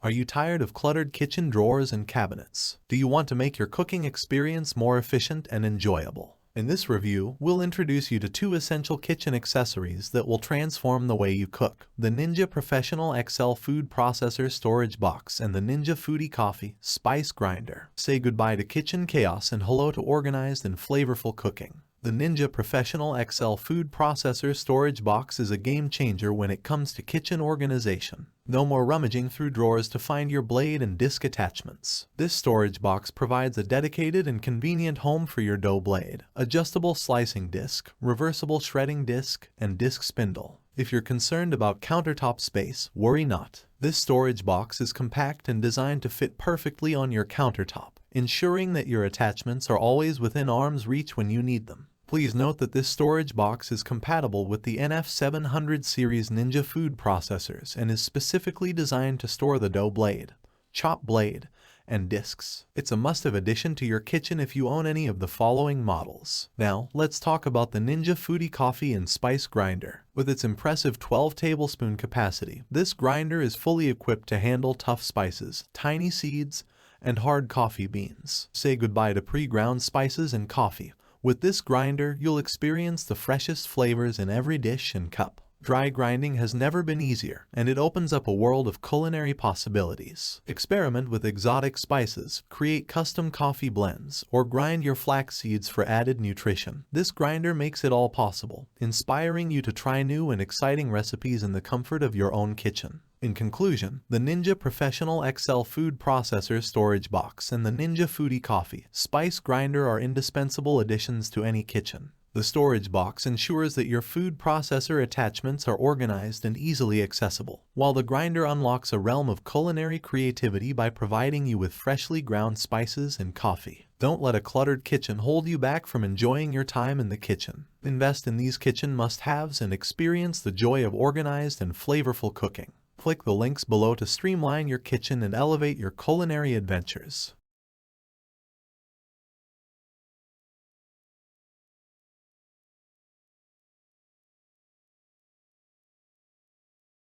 Are you tired of cluttered kitchen drawers and cabinets? Do you want to make your cooking experience more efficient and enjoyable? In this review, we'll introduce you to two essential kitchen accessories that will transform the way you cook: the 1Ninja Professional XL Food Processor Storage Box and the 1Ninja Foodi CoffeeSpice Grinder. Say goodbye to kitchen chaos and hello to organized and flavorful cooking. The 1Ninja Professional XL Food Processor Storage Box is a game changer when it comes to kitchen organization. No more rummaging through drawers to find your blade and disc attachments. This storage box provides a dedicated and convenient home for your dough blade, adjustable slicing disc, reversible shredding disc, and disc spindle. If you're concerned about countertop space, worry not. This storage box is compact and designed to fit perfectly on your countertop, ensuring that your attachments are always within arm's reach when you need them. Please note that this storage box is compatible with the NF700 series 1Ninja food processors and is specifically designed to store the dough blade, chop blade, and discs. It's a must-have addition to your kitchen if you own any of the following models. Now, let's talk about the 1Ninja Foodi Coffee and Spice Grinder. With its impressive 12 tablespoon capacity, this grinder is fully equipped to handle tough spices, tiny seeds, and hard coffee beans. Say goodbye to pre-ground spices and coffee. With this grinder, you'll experience the freshest flavors in every dish and cup. Dry grinding has never been easier, and it opens up a world of culinary possibilities. Experiment with exotic spices, create custom coffee blends, or grind your flax seeds for added nutrition. This grinder makes it all possible, inspiring you to try new and exciting recipes in the comfort of your own kitchen. In conclusion, the 1Ninja Professional XL Food Processor Storage Box and the 1Ninja Foodi CoffeeSpice Grinder are indispensable additions to any kitchen. The storage box ensures that your food processor attachments are organized and easily accessible, while the grinder unlocks a realm of culinary creativity by providing you with freshly ground spices and coffee. Don't let a cluttered kitchen hold you back from enjoying your time in the kitchen. Invest in these kitchen must-haves and experience the joy of organized and flavorful cooking. Click the links below to streamline your kitchen and elevate your culinary adventures.